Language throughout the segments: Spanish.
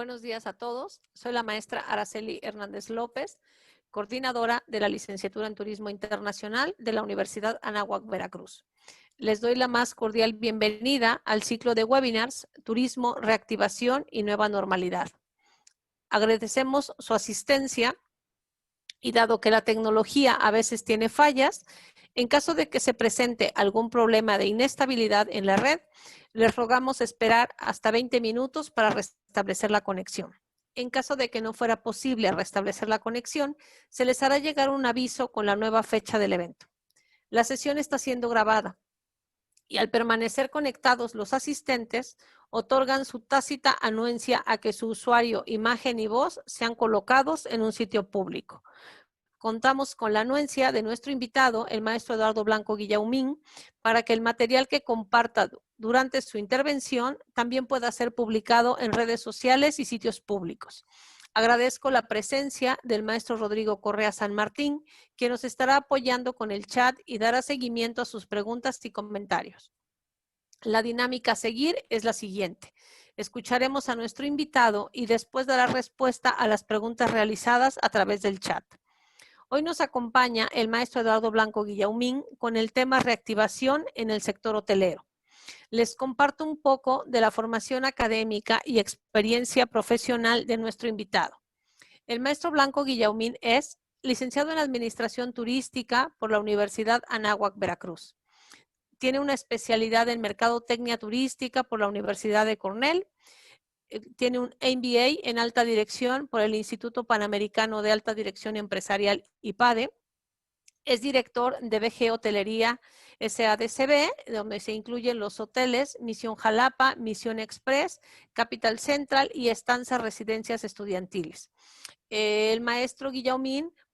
Buenos días a todos. Soy la maestra Araceli Hernández López, coordinadora de la Licenciatura en Turismo Internacional de la Universidad Anáhuac, Veracruz. Les doy la más cordial bienvenida al ciclo de webinars Turismo, Reactivación y Nueva Normalidad. Agradecemos su asistencia y dado que la tecnología a veces tiene fallas, en caso de que se presente algún problema de inestabilidad en la red, les rogamos esperar hasta 20 minutos para restablecer la conexión. En caso de que no fuera posible restablecer la conexión, se les hará llegar un aviso con la nueva fecha del evento. La sesión está siendo grabada y al permanecer conectados los asistentes otorgan su tácita anuencia a que su usuario, imagen y voz sean colocados en un sitio público. Contamos con la anuencia de nuestro invitado, el maestro Eduardo Blanco Guillaumín, para que el material que comparta durante su intervención también pueda ser publicado en redes sociales y sitios públicos. Agradezco la presencia del maestro Rodrigo Correa San Martín, quien nos estará apoyando con el chat y dará seguimiento a sus preguntas y comentarios. La dinámica a seguir es la siguiente. Escucharemos a nuestro invitado y después dará respuesta a las preguntas realizadas a través del chat. Hoy nos acompaña el maestro Eduardo Blanco Guillaumín con el tema reactivación en el sector hotelero. Les comparto un poco de la formación académica y experiencia profesional de nuestro invitado. El maestro Blanco Guillaumín es licenciado en Administración Turística por la Universidad Anáhuac, Veracruz. Tiene una especialidad en Mercadotecnia Turística por la Universidad de Cornell. Tiene un MBA en Alta Dirección por el Instituto Panamericano de Alta Dirección Empresarial IPADE. Es director de BG Hotelería SADCB, donde se incluyen los hoteles Misión Jalapa, Misión Express, Capital Central y Estanza Residencias Estudiantiles. El maestro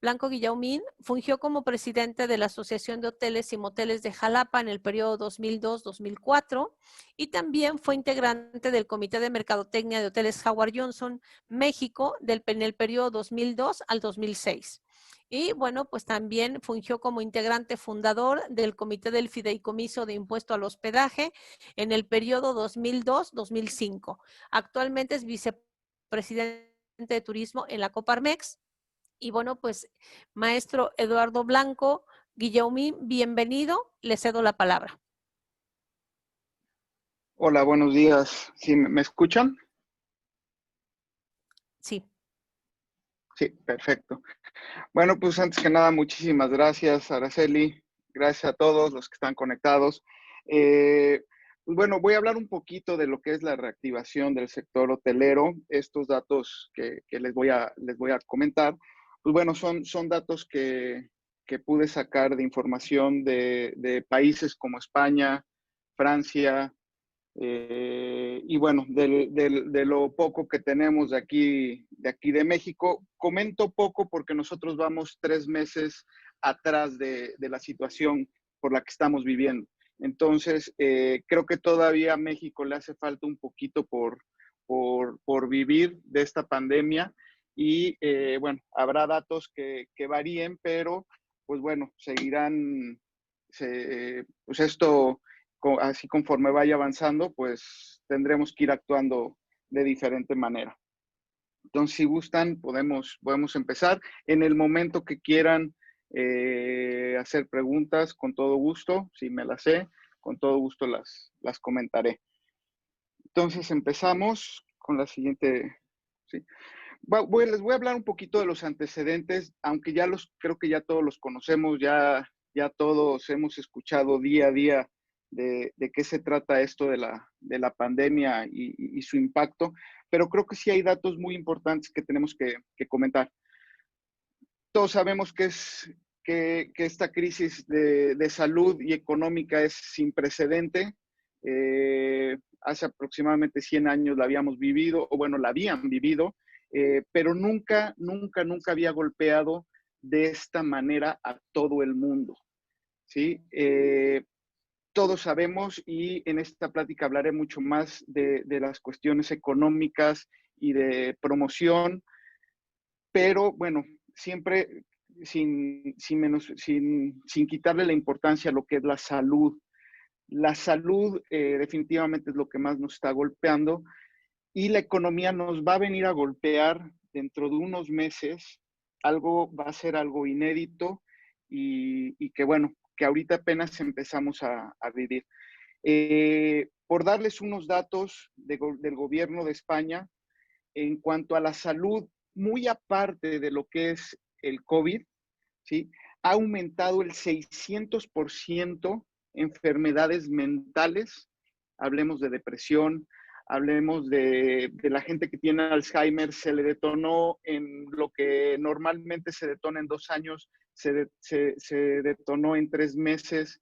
Blanco Guillaumín, fungió como presidente de la Asociación de Hoteles y Moteles de Jalapa en el periodo 2002-2004 y también fue integrante del Comité de Mercadotecnia de Hoteles Howard Johnson, México, en el periodo 2002 al 2006. Y bueno, pues también fungió como integrante fundador del Comité del Fideicomiso de Impuesto al Hospedaje en el periodo 2002-2005. Actualmente es vicepresidente de Turismo en la Coparmex. Y bueno, pues maestro Eduardo Blanco Guillaumín, bienvenido, le cedo la palabra. Hola, buenos días. ¿Sí me escuchan? Sí. Sí, perfecto. Bueno, pues antes que nada, muchísimas gracias, Araceli. Gracias a todos los que están conectados. Pues bueno, voy a hablar un poquito de lo que es la reactivación del sector hotelero. Estos datos que les voy a comentar, pues bueno, son datos que pude sacar de información de países como España, Francia, y bueno, de lo poco que tenemos de aquí de México. Comento poco porque nosotros vamos 3 meses atrás de la situación por la que estamos viviendo. Entonces, creo que todavía a México le hace falta un poquito por vivir de esta pandemia y bueno, habrá datos que varíen, pero pues bueno, seguirán, pues esto así conforme vaya avanzando, pues tendremos que ir actuando de diferente manera. Entonces, si gustan, podemos empezar. En el momento que quieran hacer preguntas, con todo gusto, si me las sé, con todo gusto las comentaré. Entonces, empezamos con la siguiente. ¿Sí? Les voy a hablar un poquito de los antecedentes, aunque creo que ya todos los conocemos, ya todos hemos escuchado día a día de qué se trata esto de la pandemia y su impacto, pero creo que sí hay datos muy importantes que tenemos que comentar. Todos sabemos que esta crisis de salud y económica es sin precedente. Hace aproximadamente 100 años la habíamos vivido, o bueno, la habían vivido, pero nunca había golpeado de esta manera a todo el mundo, ¿sí? Todos sabemos, y en esta plática hablaré mucho más de las cuestiones económicas y de promoción, pero bueno, siempre sin quitarle la importancia a lo que es la salud. La salud definitivamente es lo que más nos está golpeando. y la economía nos va a venir a golpear dentro de unos meses. Algo va a ser algo inédito y que bueno, que ahorita apenas empezamos a vivir. Por darles unos datos del gobierno de España, en cuanto a la salud, muy aparte de lo que es el COVID, ¿sí? Ha aumentado el 600% enfermedades mentales. Hablemos de depresión, hablemos de la gente que tiene Alzheimer, se le detonó en lo que normalmente se detona en 2 años, se detonó en 3 meses.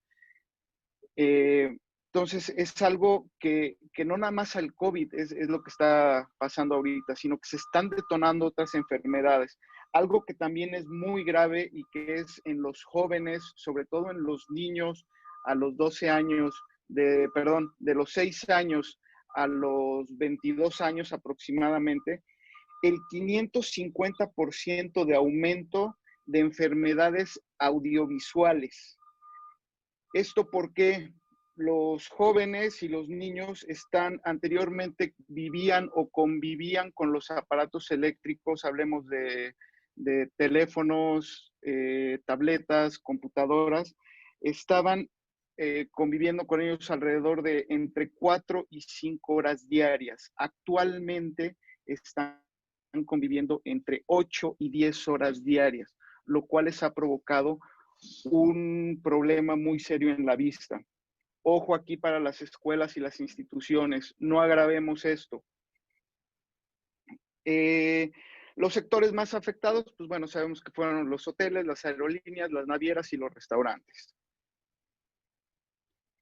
Entonces, es algo que no nada más al COVID es lo que está pasando ahorita, sino que se están detonando otras enfermedades. Algo que también es muy grave y que es en los jóvenes, sobre todo en los niños a los 12 años, de los 6 años a los 22 años aproximadamente, el 550% de aumento de enfermedades audiovisuales. Esto porque los jóvenes y los niños anteriormente vivían o convivían con los aparatos eléctricos, hablemos de teléfonos, tabletas, computadoras, estaban conviviendo con ellos alrededor de entre 4 y 5 horas diarias. Actualmente están conviviendo entre 8 y 10 horas diarias, lo cual les ha provocado un problema muy serio en la vista. Ojo aquí para las escuelas y las instituciones, no agravemos esto. Los sectores más afectados, pues bueno, sabemos que fueron los hoteles, las aerolíneas, las navieras y los restaurantes.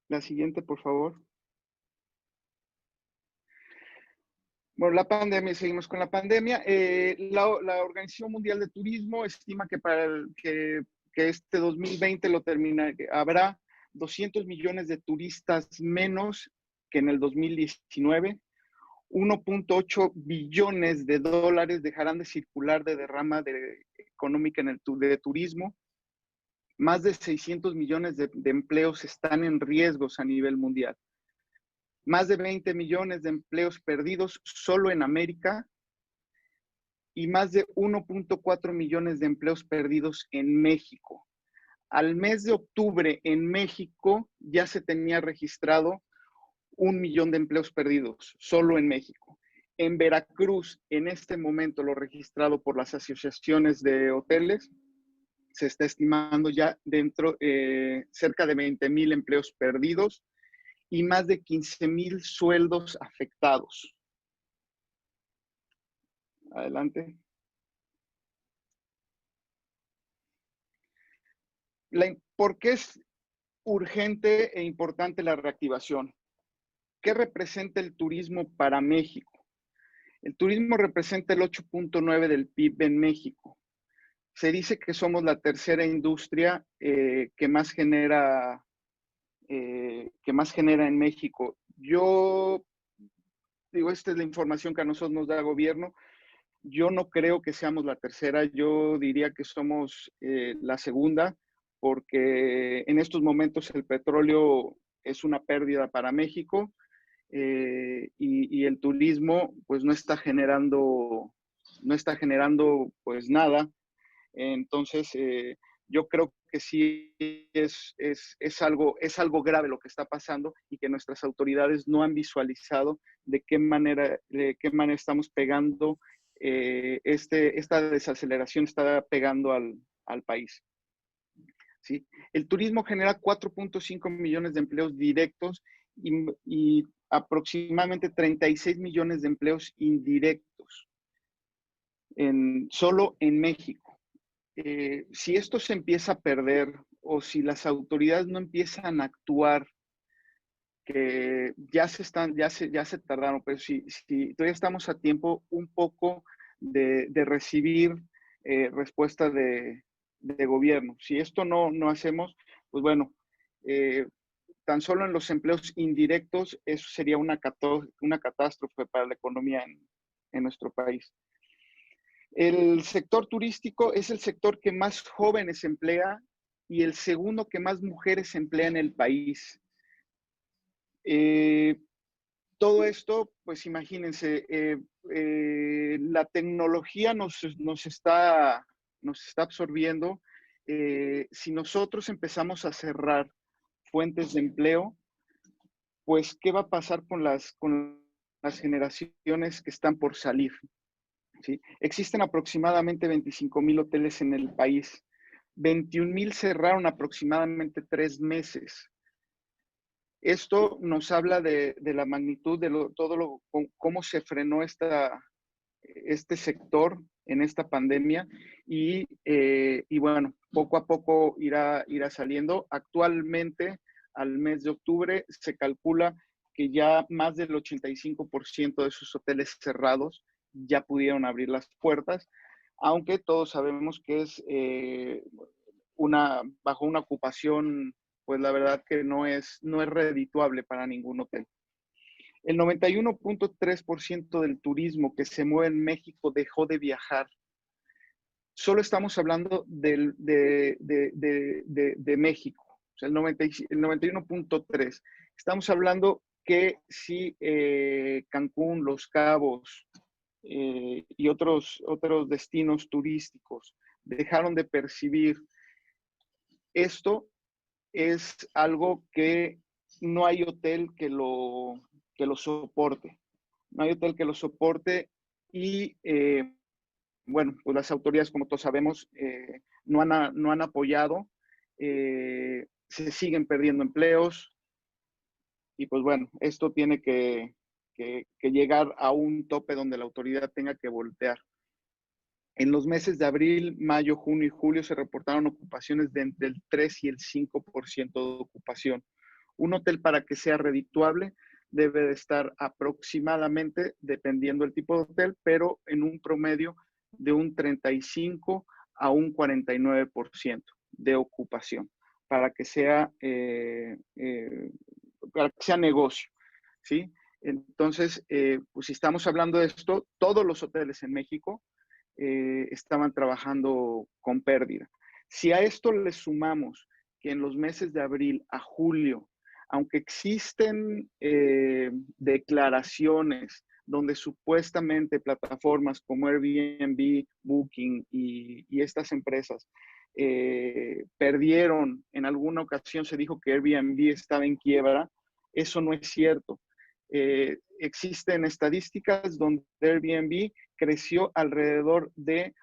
La siguiente, por favor. Bueno, la pandemia, seguimos con la pandemia. La Organización Mundial de Turismo estima que que este 2020 habrá 200 millones de turistas menos que en el 2019. 1.8 billones de dólares dejarán de circular de derrama económica de turismo. Más de 600 millones de empleos están en riesgos a nivel mundial. Más de 20 millones de empleos perdidos solo en América y más de 1.4 millones de empleos perdidos en México. Al mes de octubre en México ya se tenía registrado 1 millón de empleos perdidos, solo en México. En Veracruz, en este momento, lo registrado por las asociaciones de hoteles, se está estimando ya cerca de 20,000 empleos perdidos y más de 15,000 sueldos afectados. Adelante. ¿Por qué es urgente e importante la reactivación? ¿Qué representa el turismo para México? El turismo representa el 8.9 del PIB en México. Se dice que somos la tercera industria que más genera en México. Yo digo, esta es la información que a nosotros nos da el gobierno. Yo no creo que seamos la tercera, yo diría que somos la segunda, porque en estos momentos el petróleo es una pérdida para México y el turismo pues no está generando pues nada. Entonces, yo creo que sí es algo grave lo que está pasando y que nuestras autoridades no han visualizado de qué manera estamos pegando, esta desaceleración está pegando al país. ¿Sí? El turismo genera 4.5 millones de empleos directos y aproximadamente 36 millones de empleos indirectos solo en México. Si esto se empieza a perder o si las autoridades no empiezan a actuar, que ya se tardaron, pero si todavía estamos a tiempo un poco de recibir respuesta de gobierno. Si esto no hacemos, pues bueno, tan solo en los empleos indirectos, eso sería una catástrofe para la economía en nuestro país. El sector turístico es el sector que más jóvenes emplea y el segundo que más mujeres emplea en el país. todo esto, pues imagínense, la tecnología nos está absorbiendo. Si nosotros empezamos a cerrar fuentes de empleo, pues, ¿qué va a pasar con las generaciones que están por salir? ¿Sí? Existen aproximadamente 25,000 hoteles en el país. 21,000 cerraron aproximadamente 3 meses. Esto nos habla de la magnitud de cómo se frenó este sector en esta pandemia y bueno, poco a poco irá saliendo. Actualmente, al mes de octubre, se calcula que ya más del 85% de sus hoteles cerrados ya pudieron abrir las puertas, aunque todos sabemos que es bajo una ocupación, pues la verdad que no es redituable para ningún hotel. El 91.3% del turismo que se mueve en México dejó de viajar. Solo estamos hablando de México, o sea, el 91.3. Estamos hablando que si Cancún, Los Cabos y otros destinos turísticos dejaron de percibir esto, es algo que no hay hotel que lo soporte. No hay hotel que lo soporte y, bueno, pues las autoridades, como todos sabemos, no han apoyado, se siguen perdiendo empleos y pues bueno, esto tiene que llegar a un tope donde la autoridad tenga que voltear. En los meses de abril, mayo, junio y julio se reportaron ocupaciones de entre el 3 y el 5% de ocupación. Un hotel, para que sea redituable, debe de estar aproximadamente, dependiendo del tipo de hotel, pero en un promedio de un 35 a un 49% de ocupación para que sea, negocio, ¿sí? Entonces, pues si estamos hablando de esto, todos los hoteles en México estaban trabajando con pérdida. Si a esto le sumamos que en los meses de abril a julio, aunque existen declaraciones donde supuestamente plataformas como Airbnb, Booking y estas empresas perdieron, en alguna ocasión se dijo que Airbnb estaba en quiebra, eso no es cierto. Existen estadísticas donde Airbnb creció alrededor de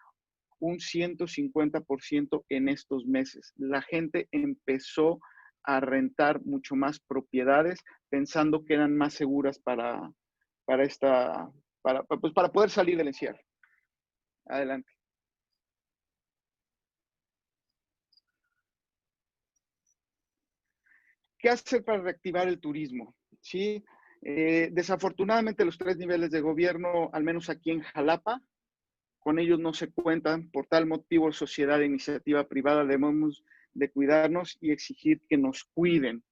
un 150% en estos meses. La gente empezó a rentar mucho más propiedades pensando que eran más seguras para poder salir del encierro. Adelante. ¿Qué hacer para reactivar el turismo? ¿Sí? Desafortunadamente los 3 niveles de gobierno, al menos aquí en Jalapa, con ellos no se cuentan. Por tal motivo, sociedad e iniciativa privada debemos de cuidarnos y exigir que nos cuiden.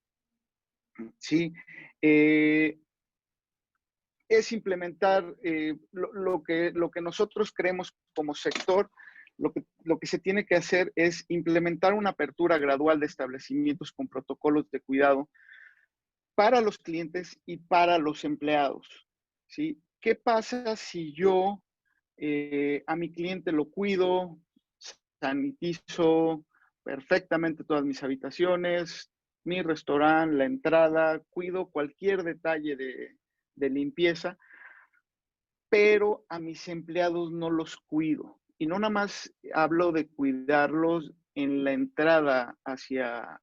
¿Sí? Es implementar lo que nosotros creemos como sector. Lo que se tiene que hacer es implementar una apertura gradual de establecimientos con protocolos de cuidado para los clientes y para los empleados. ¿Sí? ¿Qué pasa si yo a mi cliente lo cuido, sanitizo perfectamente todas mis habitaciones, mi restaurante, la entrada, cuido cualquier detalle de limpieza, pero a mis empleados no los cuido? Y no nada más hablo de cuidarlos en la entrada hacia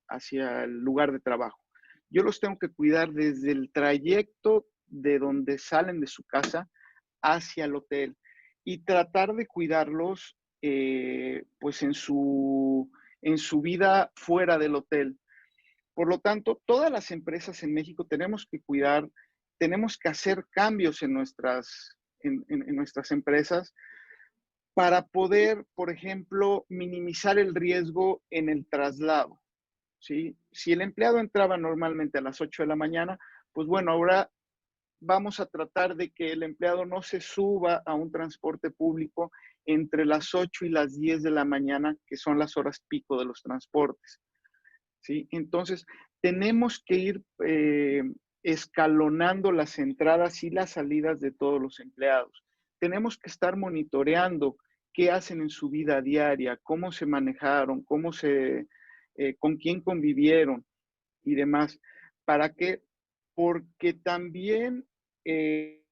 el lugar de trabajo. Yo los tengo que cuidar desde el trayecto de donde salen de su casa hacia el hotel y tratar de cuidarlos pues en su vida fuera del hotel. Por lo tanto, todas las empresas en México tenemos que cuidar, tenemos que hacer cambios en nuestras empresas para poder, por ejemplo, minimizar el riesgo en el traslado. ¿Sí? Si el empleado entraba normalmente a las 8 de la mañana, pues bueno, ahora vamos a tratar de que el empleado no se suba a un transporte público entre las 8 y las 10 de la mañana, que son las horas pico de los transportes. ¿Sí? Entonces, tenemos que ir escalonando las entradas y las salidas de todos los empleados. Tenemos que estar monitoreando qué hacen en su vida diaria, cómo se manejaron, con quién convivieron y demás. ¿Para qué? Porque también el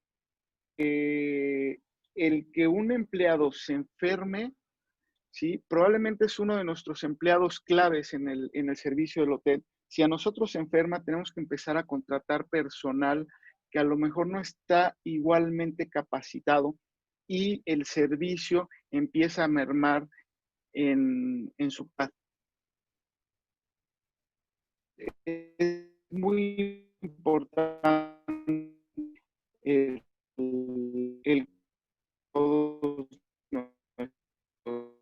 que un empleado se enferme, ¿sí? Probablemente es uno de nuestros empleados claves en el servicio del hotel. Si a nosotros se enferma, tenemos que empezar a contratar personal que a lo mejor no está igualmente capacitado y el servicio empieza a mermar en su casa. Es muy importante el, el todos nuestros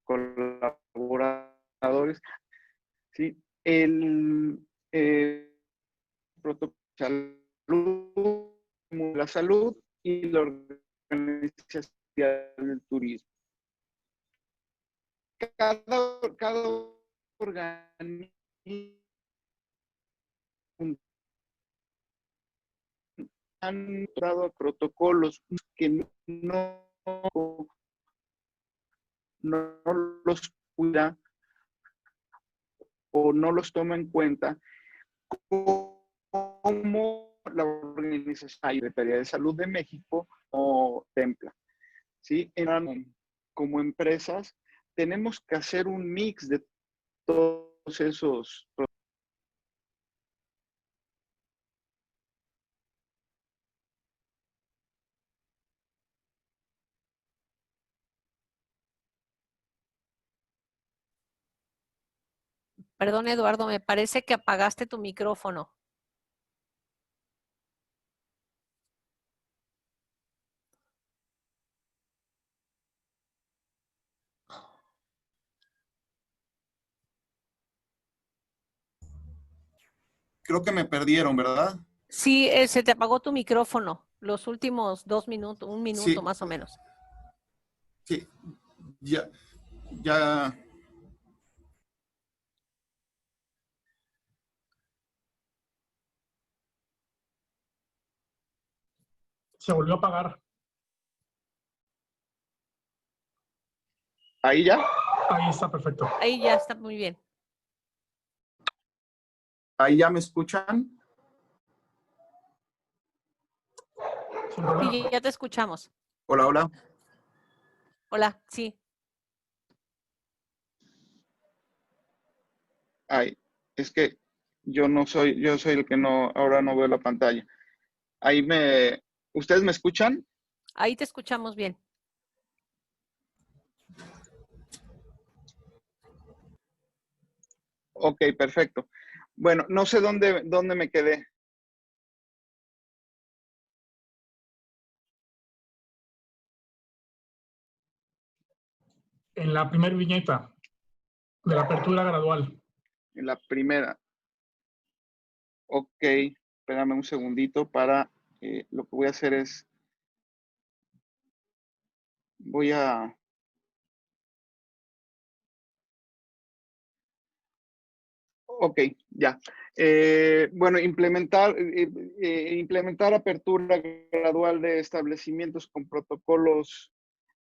colaboradores, ¿sí? El protocolo de salud, la salud y la organización del turismo. Cada organismo han dado protocolos que no los cuida o no los toma en cuenta, como la Organización Secretaría de Salud de México o Templa. ¿Sí? Como empresas, tenemos que hacer un mix de todos esos. Perdón, Eduardo, me parece que apagaste tu micrófono. Creo que me perdieron, ¿verdad? Sí, se te apagó tu micrófono los últimos 2 minutos, 1 minuto Sí, más o menos. sí, ya, ya. Se volvió a apagar. Ahí ya. Ahí está, perfecto. Ahí ya está muy bien. Ahí ya me escuchan. Sin problema. Sí, ya te escuchamos. Hola, hola. Hola, sí. Ay, es que yo soy el que ahora no veo la pantalla. ¿Ustedes me escuchan? Ahí te escuchamos bien. Ok, perfecto. Bueno, no sé dónde me quedé. En la primera viñeta de la apertura gradual. En la primera. Ok, espérame un segundito lo que voy a hacer es, ok, ya. Bueno, implementar apertura gradual de establecimientos con protocolos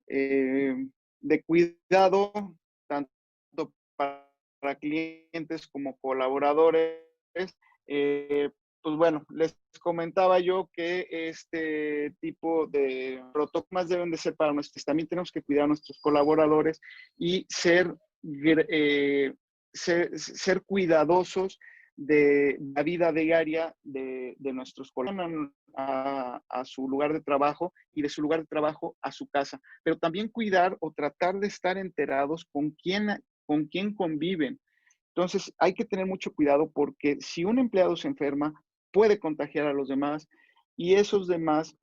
de cuidado, tanto para clientes como colaboradores. Pues bueno, les comentaba yo que este tipo de protocolos deben de ser para nuestros. También tenemos que cuidar a nuestros colaboradores y ser cuidadosos de la vida diaria de nuestros colaboradores a su lugar de trabajo y de su lugar de trabajo a su casa, pero también cuidar o tratar de estar enterados con quién conviven. Entonces, hay que tener mucho cuidado porque si un empleado se enferma, puede contagiar a los demás y esos demás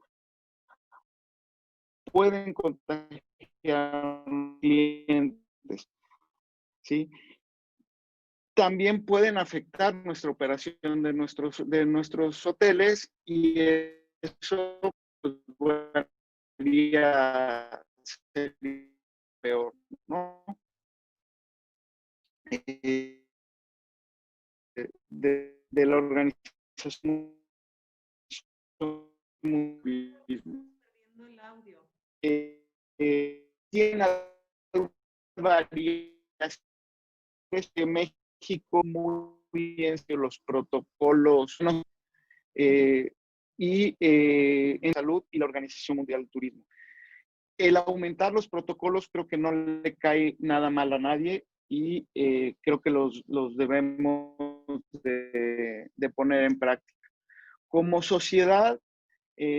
pueden contagiar a clientes, ¿sí? También pueden afectar nuestra operación de nuestros hoteles y eso pues, podría ser peor, ¿no? de la Organización Mundial tiene varias que México muy bien los protocolos en salud y la Organización Mundial del Turismo. El aumentar los protocolos creo que no le cae nada mal a nadie y creo que los debemos de poner en práctica. Como sociedad,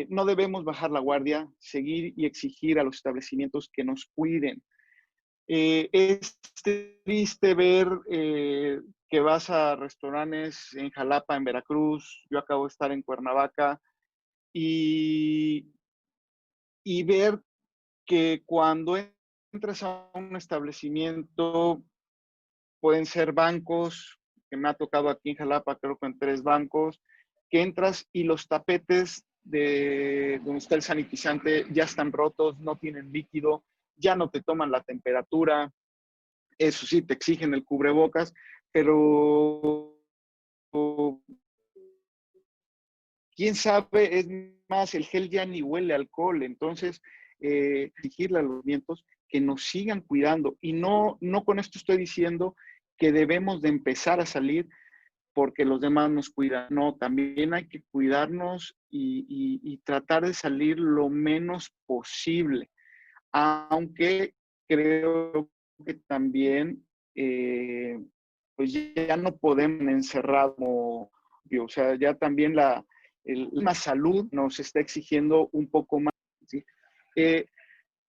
no debemos bajar la guardia, seguir y exigir a los establecimientos que nos cuiden. Es triste ver que vas a restaurantes en Jalapa, en Veracruz, yo acabo de estar en Cuernavaca, y ver que cuando entras a un establecimiento, pueden ser bancos, que me ha tocado aquí en Jalapa, creo que en 3 bancos, que entras y los tapetes de donde está el sanitizante ya están rotos, no tienen líquido, ya no te toman la temperatura, eso sí, te exigen el cubrebocas, pero quién sabe, es más, el gel ya ni huele a alcohol, entonces exigirle a los vientos que nos sigan cuidando. Y no con esto estoy diciendo que debemos de empezar a salir porque los demás nos cuidan. No, también hay que cuidarnos y tratar de salir lo menos posible. Aunque creo que también pues ya no podemos encerrar como, o sea, ya también la salud nos está exigiendo un poco más, ¿sí?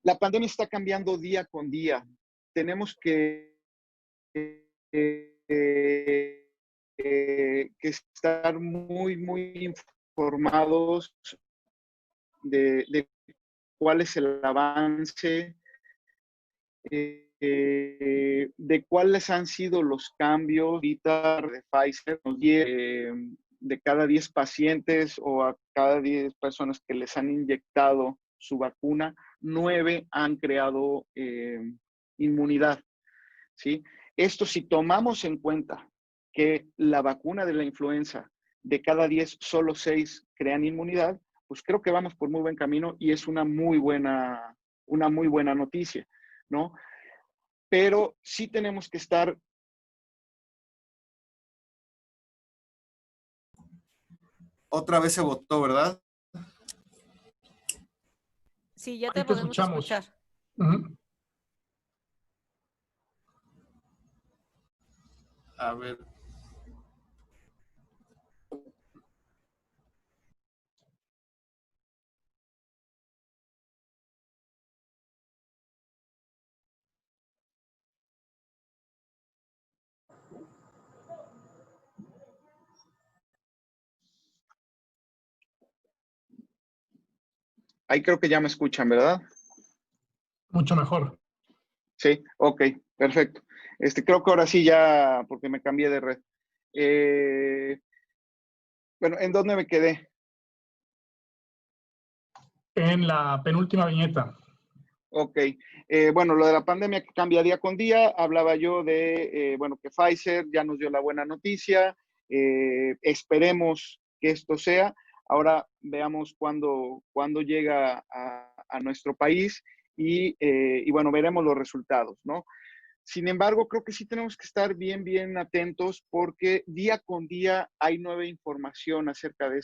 La pandemia está cambiando día con día. Tenemos que estar muy informados de cuál es el avance, de cuáles han sido los cambios ahorita de Pfizer. De cada 10 pacientes o a cada 10 personas que les han inyectado su vacuna, 9 han creado inmunidad, ¿sí? Esto si tomamos en cuenta que la vacuna de la influenza, de cada 10, solo 6 crean inmunidad, pues creo que vamos por muy buen camino y es una muy buena noticia, ¿no? Pero sí tenemos que estar. Otra vez se votó, ¿verdad? Sí, ya Ahí te te podemos escuchamos. escuchar. Ujú. A ver. Ahí creo que ya me escuchan, ¿verdad? Mucho mejor. Sí, ok, perfecto. Creo que ahora sí ya, porque me cambié de red. Bueno, ¿en dónde me quedé? En la penúltima viñeta. Ok, bueno, lo de la pandemia que cambia día con día, hablaba yo de, bueno, que Pfizer ya nos dio la buena noticia, esperemos que esto sea, ahora veamos cuándo llega a nuestro país y bueno, veremos los resultados, ¿no? Sin embargo, creo que sí tenemos que estar bien atentos porque día con día hay nueva información acerca de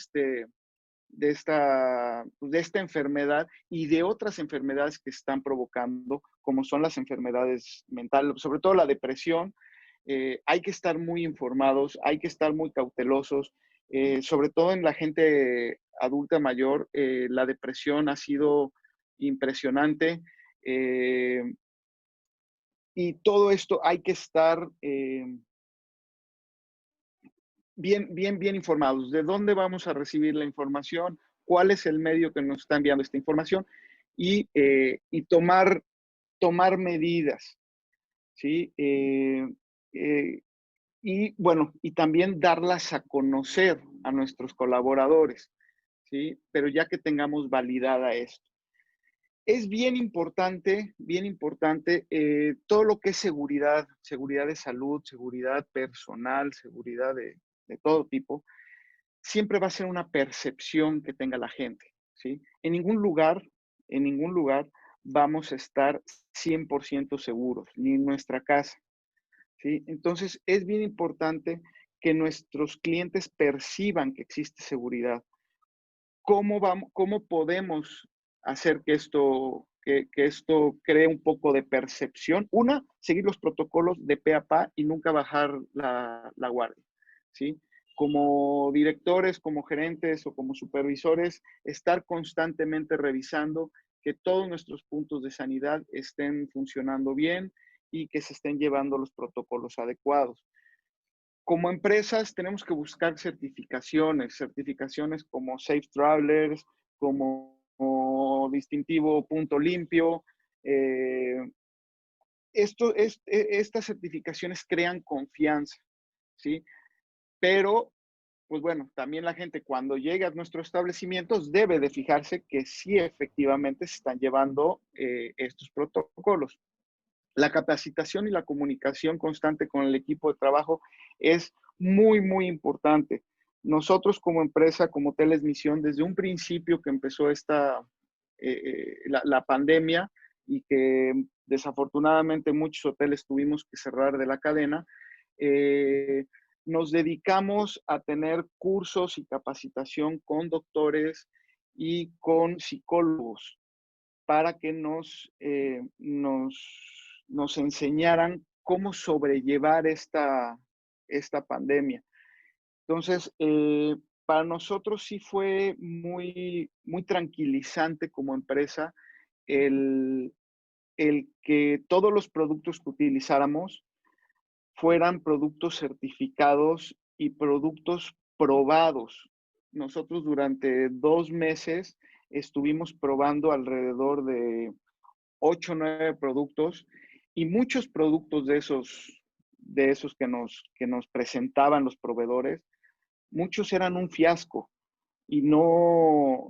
esta enfermedad y de otras enfermedades que están provocando, como son las enfermedades mentales, sobre todo la depresión. Hay que estar muy informados, hay que estar muy cautelosos, sobre todo en la gente adulta mayor. La depresión ha sido impresionante. Y todo esto hay que estar bien informados. ¿De dónde vamos a recibir la información? ¿Cuál es el medio que nos está enviando esta información? Y tomar medidas, ¿sí? Y bueno, y también darlas a conocer a nuestros colaboradores, ¿sí? Pero ya que tengamos validada esto. Es bien importante todo lo que es seguridad de salud, seguridad personal, seguridad de todo tipo, siempre va a ser una percepción que tenga la gente, ¿sí? En ningún lugar vamos a estar 100% seguros, ni en nuestra casa, ¿sí? Entonces, es bien importante que nuestros clientes perciban que existe seguridad. ¿Cómo podemos hacer que esto cree un poco de percepción? Una, seguir los protocolos de pe a pa y nunca bajar la guardia, ¿sí? Como directores, como gerentes o como supervisores, estar constantemente revisando que todos nuestros puntos de sanidad estén funcionando bien y que se estén llevando los protocolos adecuados. Como empresas tenemos que buscar certificaciones como Safe Travelers, como distintivo Punto Limpio. Estas certificaciones crean confianza, ¿sí? Pero, pues bueno, también la gente cuando llega a nuestros establecimientos debe de fijarse que sí efectivamente se están llevando estos protocolos. La capacitación y la comunicación constante con el equipo de trabajo es muy, muy importante. Nosotros como empresa, como Hoteles Misión, desde un principio que empezó la pandemia y que desafortunadamente muchos hoteles tuvimos que cerrar de la cadena, nos dedicamos a tener cursos y capacitación con doctores y con psicólogos para que nos enseñaran cómo sobrellevar esta pandemia. Entonces, para nosotros sí fue muy, muy tranquilizante como empresa el, el que todos los productos que utilizáramos fueran productos certificados y productos probados. Nosotros durante 2 meses estuvimos probando alrededor de 8 o 9 productos y muchos productos de esos que nos presentaban los proveedores, muchos eran un fiasco y no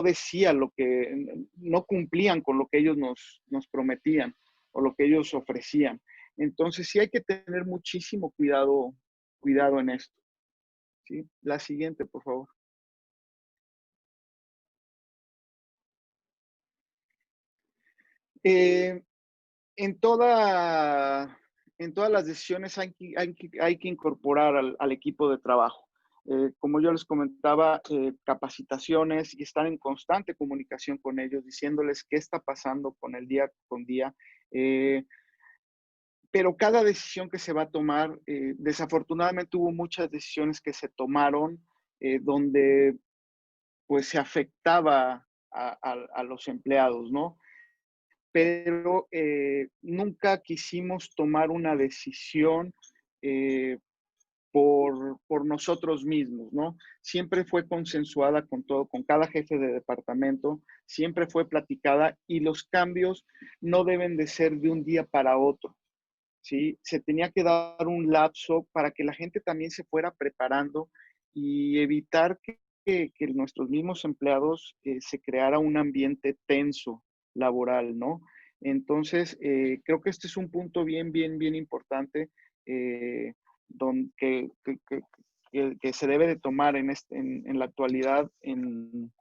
decía no cumplían con lo que ellos nos prometían o lo que ellos ofrecían. Entonces sí hay que tener muchísimo cuidado en esto, ¿sí? La siguiente, por favor. Eh, en, toda, en todas las decisiones hay que incorporar al equipo de trabajo. Como yo les comentaba, capacitaciones y estar en constante comunicación con ellos, diciéndoles qué está pasando con el día con día. Pero cada decisión que se va a tomar, desafortunadamente hubo muchas decisiones que se tomaron donde pues se afectaba a los empleados, ¿no? Pero nunca quisimos tomar una decisión eh, por nosotros mismos, ¿no? Siempre fue consensuada con cada jefe de departamento, siempre fue platicada y los cambios no deben de ser de un día para otro, ¿sí? Se tenía que dar un lapso para que la gente también se fuera preparando y evitar que nuestros mismos empleados se creara un ambiente tenso laboral, ¿no? Entonces, creo que este es un punto bien, bien, bien importante eh, que se debe de tomar en la actualidad en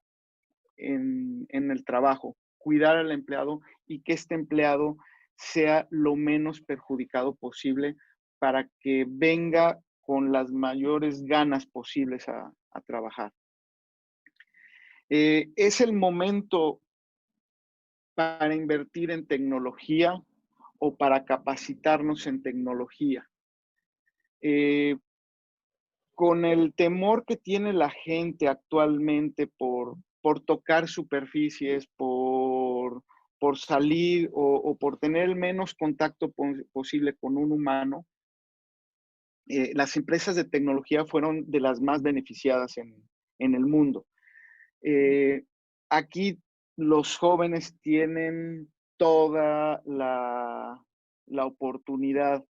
el trabajo, cuidar al empleado y que este empleado sea lo menos perjudicado posible para que venga con las mayores ganas posibles a trabajar. Es el momento para invertir en tecnología o para capacitarnos en tecnología. Con el temor que tiene la gente actualmente por tocar superficies, por salir o por tener el menos contacto posible con un humano, las empresas de tecnología fueron de las más beneficiadas en el mundo. Aquí los jóvenes tienen toda la oportunidad,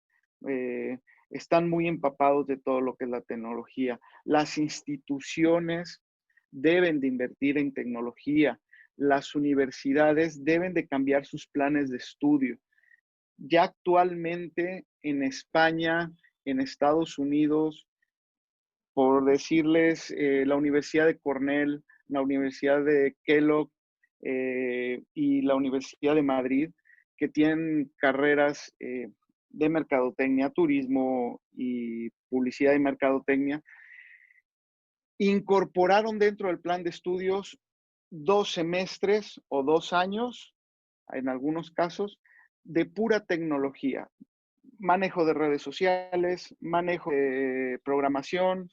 están muy empapados de todo lo que es la tecnología. Las instituciones deben de invertir en tecnología. Las universidades deben de cambiar sus planes de estudio. Ya actualmente en España en Estados Unidos, por decirles, la Universidad de Cornell, la Universidad de Kellogg y la Universidad de Madrid, que tienen carreras de mercadotecnia, turismo y publicidad y mercadotecnia, incorporaron dentro del plan de estudios 2 semestres o 2 años, en algunos casos, de pura tecnología. Manejo de redes sociales, manejo de programación,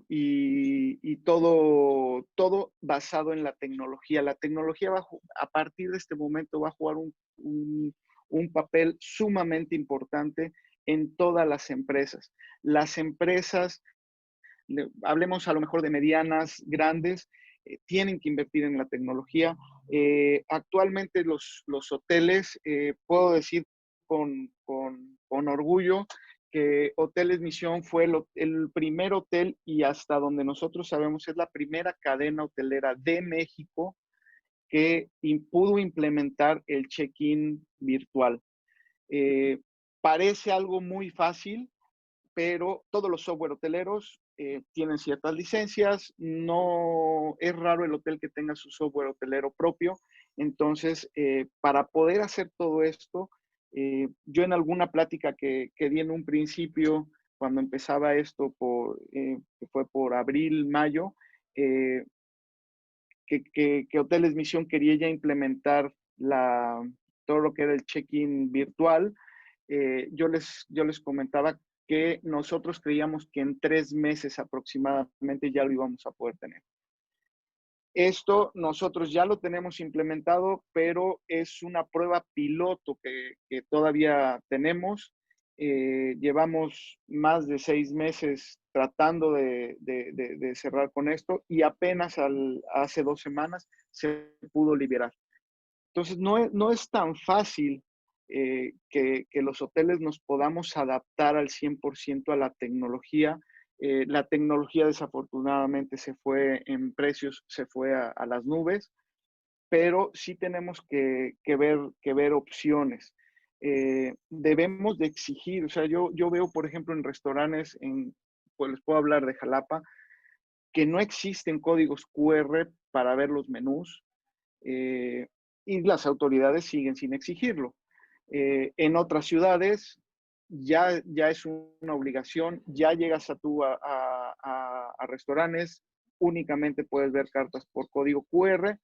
y todo basado en la tecnología. La tecnología a partir de este momento va a jugar un papel sumamente importante en todas las empresas. Las empresas, hablemos a lo mejor de medianas, grandes, tienen que invertir en la tecnología. Actualmente los hoteles, puedo decir con orgullo, que Hoteles Misión fue el primer hotel y hasta donde nosotros sabemos es la primera cadena hotelera de México que pudo implementar el check-in virtual. Parece algo muy fácil, pero todos los software hoteleros tienen ciertas licencias. No es raro el hotel que tenga su software hotelero propio. Entonces, para poder hacer todo esto, yo en alguna plática que di en un principio, cuando empezaba esto, que fue por abril, mayo, que Hoteles Misión quería ya implementar todo lo que era el check-in virtual. Yo les comentaba que nosotros creíamos que en 3 meses aproximadamente ya lo íbamos a poder tener. Esto nosotros ya lo tenemos implementado, pero es una prueba piloto que todavía tenemos. Llevamos más de 6 meses tratando de cerrar con esto y apenas hace 2 semanas se pudo liberar. Entonces, no es tan fácil que los hoteles nos podamos adaptar al 100% a la tecnología. La tecnología desafortunadamente se fue en precios, se fue a las nubes, pero sí tenemos que ver opciones. Debemos de exigir, o sea, yo veo, por ejemplo, en restaurantes, pues les puedo hablar de Jalapa, que no existen códigos QR para ver los menús. Y las autoridades siguen sin exigirlo. En otras ciudades ya es una obligación, ya llegas a restaurantes, únicamente puedes ver cartas por código QR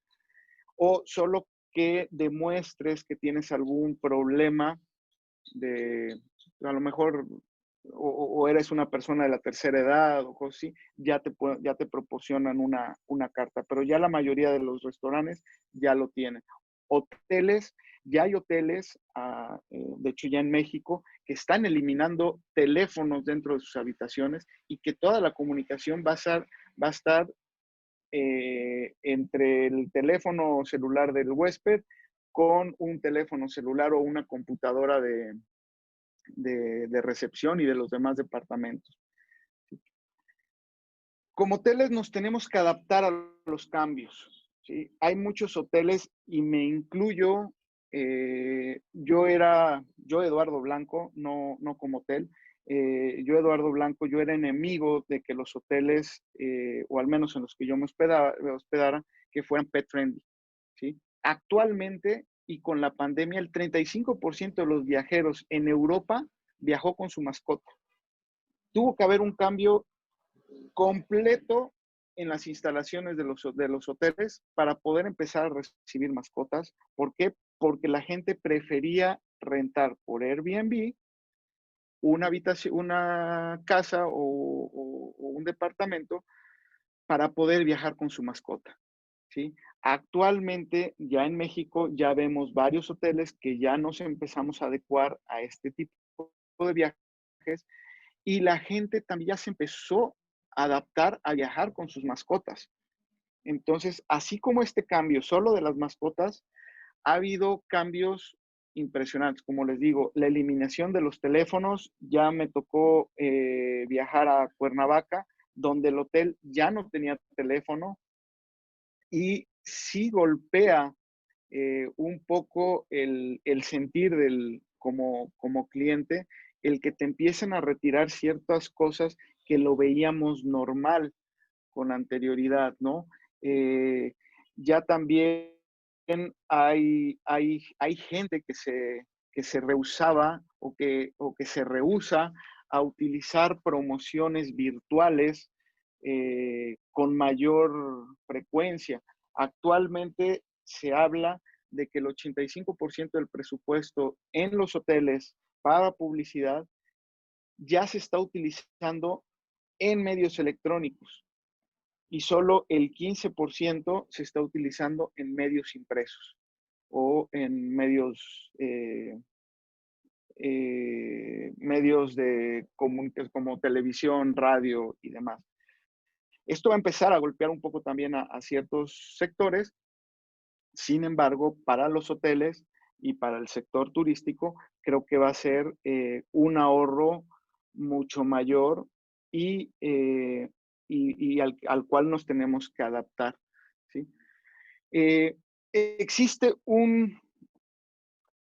o solo que demuestres que tienes algún problema a lo mejor, o eres una persona de la tercera edad o cosas así, ya te proporcionan una carta, pero ya la mayoría de los restaurantes ya lo tienen. Hoteles, ya hay hoteles, de hecho ya en México, que están eliminando teléfonos dentro de sus habitaciones y que toda la comunicación va a estar entre el teléfono celular del huésped con un teléfono celular o una computadora de recepción y de los demás departamentos. Como hoteles nos tenemos que adaptar a los cambios, ¿sí? Hay muchos hoteles y me incluyo, yo Eduardo Blanco, no como hotel, yo Eduardo Blanco, yo era enemigo de que los hoteles, o al menos en los que yo me hospedara, que fueran pet friendly, ¿sí? Actualmente, y con la pandemia, el 35% de los viajeros en Europa viajó con su mascota. Tuvo que haber un cambio completo en las instalaciones de los hoteles para poder empezar a recibir mascotas. ¿Por qué? Porque la gente prefería rentar por Airbnb una habitación, una casa o un departamento para poder viajar con su mascota, ¿sí? Actualmente, ya en México, ya vemos varios hoteles que ya nos empezamos a adecuar a este tipo de viajes y la gente también ya se empezó a adaptar a viajar con sus mascotas. Entonces, así como este cambio solo de las mascotas, ha habido cambios impresionantes. Como les digo, la eliminación de los teléfonos, ya me tocó viajar a Cuernavaca, donde el hotel ya no tenía teléfono y sí golpea un poco el sentir como cliente, el que te empiecen a retirar ciertas cosas que lo veíamos normal con anterioridad, ¿no? Ya también hay gente que se rehusaba o que se rehúsa a utilizar promociones virtuales con mayor frecuencia. Actualmente se habla de que el 85% del presupuesto en los hoteles para publicidad ya se está utilizando en medios electrónicos y solo el 15% se está utilizando en medios impresos o en medios de como televisión, radio y demás. Esto va a empezar a golpear un poco también a ciertos sectores. Sin embargo, para los hoteles y para el sector turístico, creo que va a ser un ahorro mucho mayor y al cual nos tenemos que adaptar, ¿sí? Existe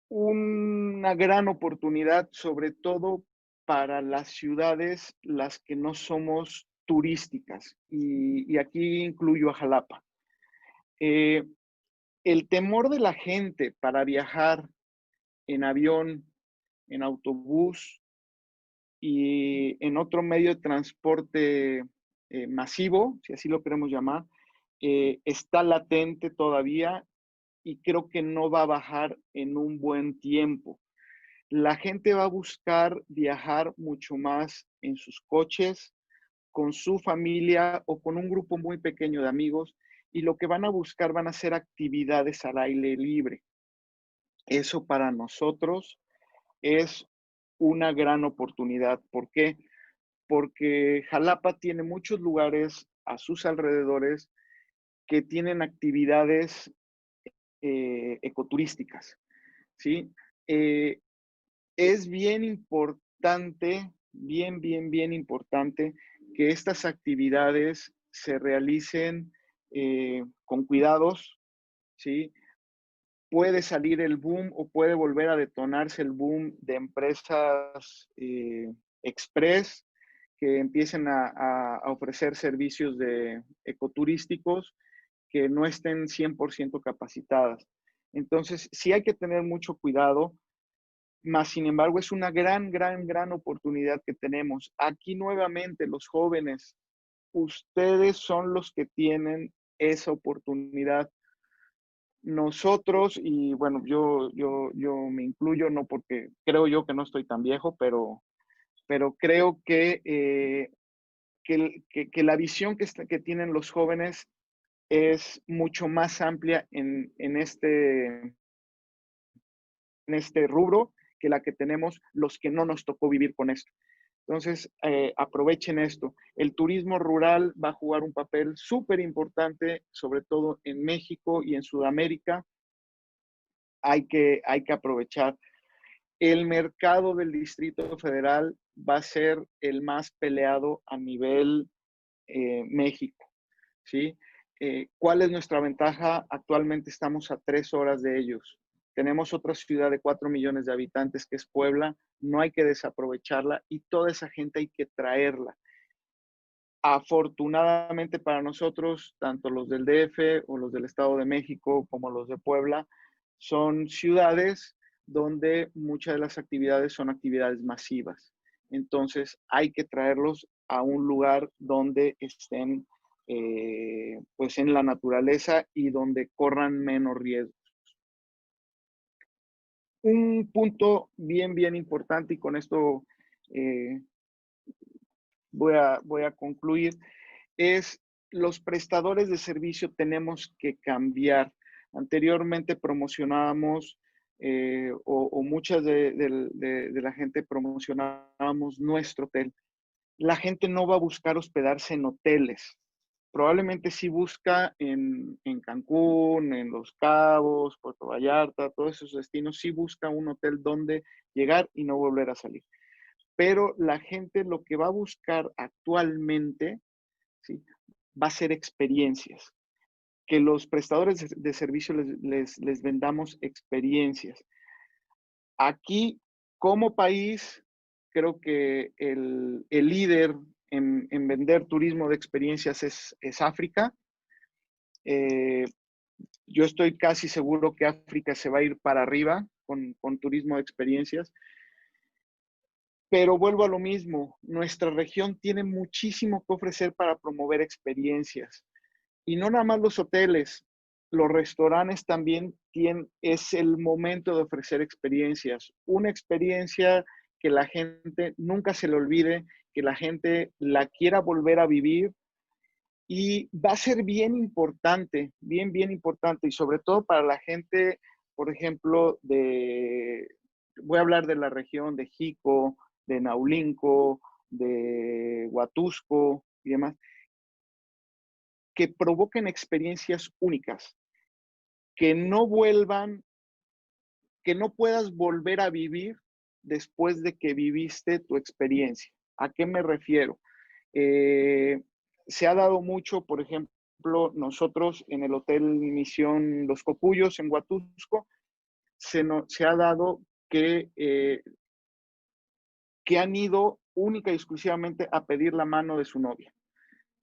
una gran oportunidad, sobre todo para las ciudades, las que no somos turísticas, y aquí incluyo a Jalapa. El temor de la gente para viajar en avión, en autobús y en otro medio de transporte masivo, si así lo queremos llamar, está latente todavía y creo que no va a bajar en un buen tiempo. La gente va a buscar viajar mucho más en sus coches, con su familia o con un grupo muy pequeño de amigos, y lo que van a buscar van a ser actividades al aire libre. Eso para nosotros es una gran oportunidad. ¿Por qué? Porque Jalapa tiene muchos lugares a sus alrededores que tienen actividades ecoturísticas, ¿sí? Es bien importante, bien importante que estas actividades se realicen con cuidados, ¿sí? Puede salir el boom o puede volver a detonarse el boom de empresas express que empiecen a ofrecer servicios de ecoturísticos que no estén 100% capacitadas. Entonces, sí hay que tener mucho cuidado, más sin embargo es una gran oportunidad que tenemos. Aquí nuevamente los jóvenes, ustedes son los que tienen esa oportunidad. Nosotros, y bueno, yo me incluyo, no porque creo yo que no estoy tan viejo, pero creo que la visión que tienen los jóvenes es mucho más amplia en este rubro que la que tenemos los que no nos tocó vivir con esto. Entonces, aprovechen esto. El turismo rural va a jugar un papel súper importante, sobre todo en México y en Sudamérica. Hay que aprovechar. El mercado del Distrito Federal va a ser el más peleado a nivel México, ¿sí? ¿Cuál es nuestra ventaja? Actualmente estamos a 3 horas de ellos. Tenemos otra ciudad de 4 millones de habitantes que es Puebla. No hay que desaprovecharla y toda esa gente hay que traerla. Afortunadamente para nosotros, tanto los del DF o los del Estado de México como los de Puebla, son ciudades donde muchas de las actividades son actividades masivas. Entonces hay que traerlos a un lugar donde estén pues en la naturaleza y donde corran menos riesgos. Un punto bien importante, y con esto voy a concluir, es los prestadores de servicio tenemos que cambiar. Anteriormente promocionábamos o muchas de la gente promocionábamos nuestro hotel. La gente no va a buscar hospedarse en hoteles. Probablemente sí busca en Cancún, en Los Cabos, Puerto Vallarta, todos esos destinos, sí busca un hotel donde llegar y no volver a salir. Pero la gente lo que va a buscar actualmente, ¿sí?, va a ser experiencias. Que los prestadores de servicio les vendamos experiencias. Aquí Como país, creo que el líder en vender turismo de experiencias es África. Yo estoy casi seguro que África se va a ir para arriba con turismo de experiencias. Pero vuelvo a lo mismo, nuestra región tiene muchísimo que ofrecer para promover experiencias. Y no nada más los hoteles, los restaurantes también es el momento de ofrecer experiencias. Una experiencia que la gente nunca se le olvide, que la gente la quiera volver a vivir. Y va a ser bien importante, bien importante. Y sobre todo para la gente, por ejemplo, voy a hablar de la región de Jico, de Naulinco, de Huatusco y demás, que provoquen experiencias únicas, que no vuelvan, que no puedas volver a vivir después de que viviste tu experiencia. ¿A qué me refiero? Se ha dado mucho, por ejemplo, nosotros en el Hotel Misión Los Copullos en Huatusco, se ha dado que han ido única y exclusivamente a pedir la mano de su novia,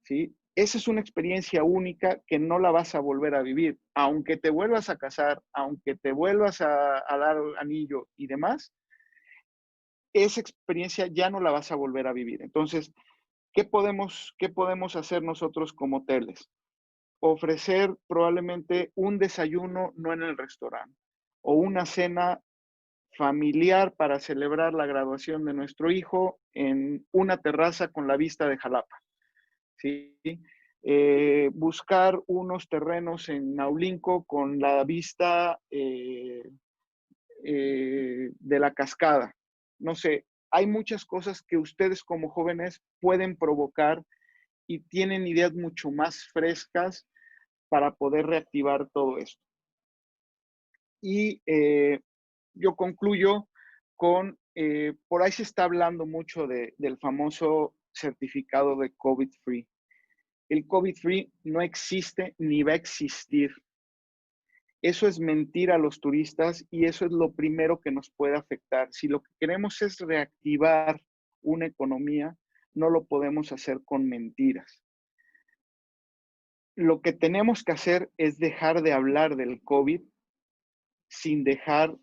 ¿sí? Esa es una experiencia única que no la vas a volver a vivir. Aunque te vuelvas a casar, aunque te vuelvas a dar anillo y demás, esa experiencia ya no la vas a volver a vivir. Entonces, qué podemos hacer nosotros como hoteles? Ofrecer probablemente un desayuno no en el restaurante o una cena familiar para celebrar la graduación de nuestro hijo en una terraza con la vista de Jalapa, ¿sí? Buscar unos terrenos en Naulinco con la vista de la cascada. No sé, hay muchas cosas que ustedes como jóvenes pueden provocar y tienen ideas mucho más frescas para poder reactivar todo esto. Y yo concluyo por ahí se está hablando mucho del famoso certificado de COVID-free. El COVID-free no existe ni va a existir. Eso es mentir a los turistas y eso es lo primero que nos puede afectar. Si lo que queremos es reactivar una economía, no lo podemos hacer con mentiras. Lo que tenemos que hacer es dejar de hablar del COVID sin dejar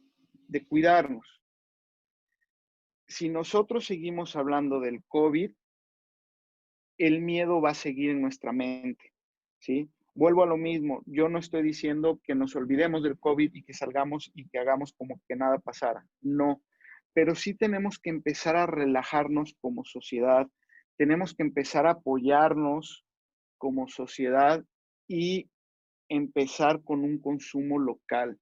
de cuidarnos. Si nosotros seguimos hablando del COVID, el miedo va a seguir en nuestra mente, ¿sí? Vuelvo a lo mismo, yo no estoy diciendo que nos olvidemos del COVID y que salgamos y que hagamos como que nada pasara, no, pero sí tenemos que empezar a relajarnos como sociedad, tenemos que empezar a apoyarnos como sociedad y empezar con un consumo local.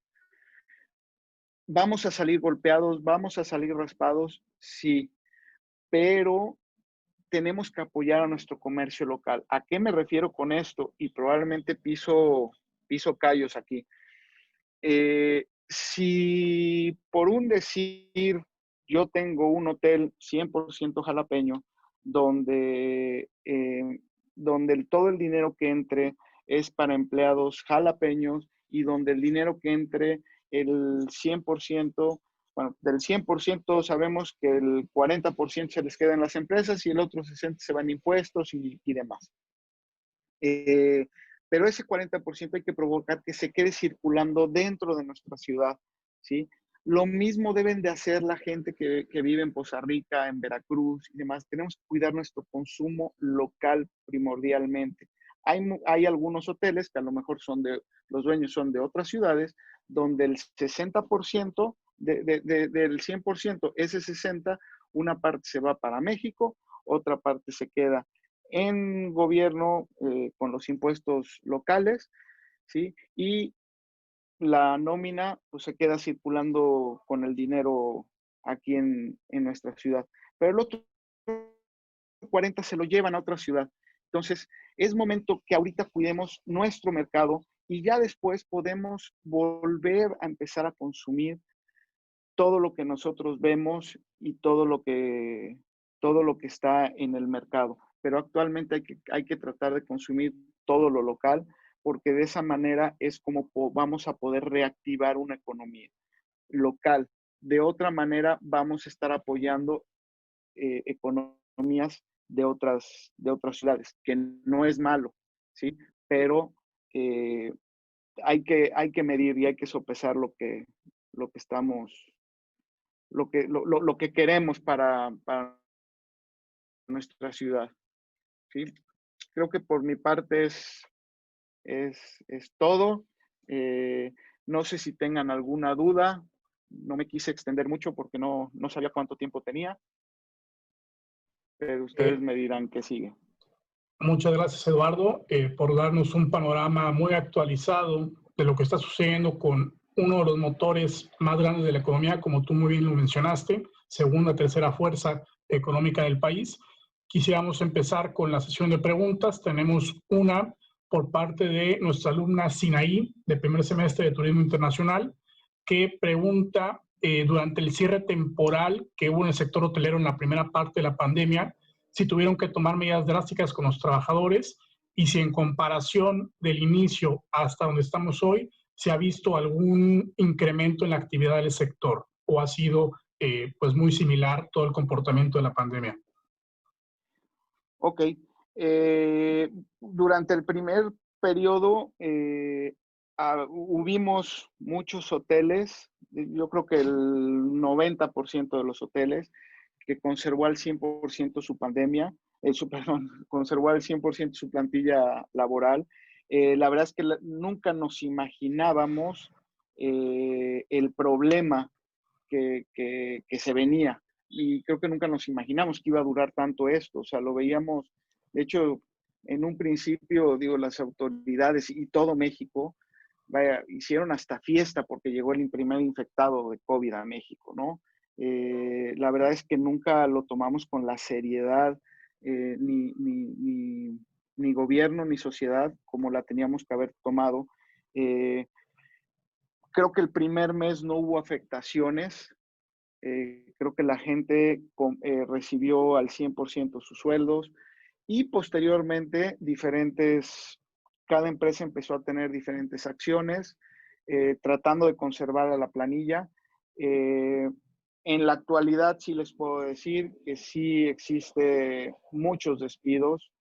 ¿Vamos a salir golpeados? ¿Vamos a salir raspados? Sí, pero tenemos que apoyar a nuestro comercio local. ¿A qué me refiero con esto? Y probablemente piso callos aquí. Si por un decir yo tengo un hotel 100% jalapeño, donde todo el dinero que entre es para empleados jalapeños y donde el dinero que entre, el 100%, bueno, del 100% sabemos que el 40% se les queda en las empresas y el otro 60% se van impuestos y demás. Pero ese 40% hay que provocar que se quede circulando dentro de nuestra ciudad, ¿sí? Lo mismo deben de hacer la gente que vive en Poza Rica, en Veracruz y demás. Tenemos que cuidar nuestro consumo local primordialmente. Hay algunos hoteles que a lo mejor los dueños son de otras ciudades, donde el 60% del 100%, ese 60%, una parte se va para México, otra parte se queda en gobierno con los impuestos locales, ¿sí? Y la nómina pues se queda circulando con el dinero aquí en nuestra ciudad. Pero el otro 40 se lo llevan a otra ciudad. Entonces, es momento que ahorita cuidemos nuestro mercado y ya después podemos volver a empezar a consumir todo lo que nosotros vemos y todo lo que está en el mercado. Pero actualmente hay que tratar de consumir todo lo local porque de esa manera es como vamos a poder reactivar una economía local, de otra manera vamos a estar apoyando economías de otras ciudades, que no es malo, ¿sí? Pero hay que medir y hay que sopesar lo que estamos, lo que queremos para nuestra ciudad, ¿sí? Creo que por mi parte es todo. No sé si tengan alguna duda. No me quise extender mucho porque no sabía cuánto tiempo tenía, pero ustedes me dirán qué sigue. Muchas gracias, Eduardo, por darnos un panorama muy actualizado de lo que está sucediendo con uno de los motores más grandes de la economía, como tú muy bien lo mencionaste, segunda, tercera fuerza económica del país. Quisiéramos empezar con la sesión de preguntas. Tenemos una por parte de nuestra alumna Sinaí, de primer semestre de Turismo Internacional, que pregunta, durante el cierre temporal que hubo en el sector hotelero en la primera parte de la pandemia, si tuvieron que tomar medidas drásticas con los trabajadores y si en comparación del inicio hasta donde estamos hoy, se ha visto algún incremento en la actividad del sector o ha sido pues muy similar todo el comportamiento de la pandemia. Ok. Durante el primer periodo hubimos muchos hoteles, yo creo que el 90% de los hoteles, que conservó al 100% su pandemia, conservó al 100% su plantilla laboral. La verdad es que nunca nos imaginábamos el problema que se venía. Y creo que nunca nos imaginamos que iba a durar tanto esto. O sea, lo veíamos, de hecho, en un principio, digo, las autoridades y todo México, vaya, hicieron hasta fiesta porque llegó el primer infectado de COVID a México, ¿no? La verdad es que nunca lo tomamos con la seriedad ni gobierno ni sociedad como la teníamos que haber tomado. Creo que el primer mes no hubo afectaciones. Creo que la gente recibió al 100% sus sueldos y posteriormente cada empresa empezó a tener diferentes acciones tratando de conservar a la planilla. En la actualidad sí les puedo decir que sí existe muchos despidos,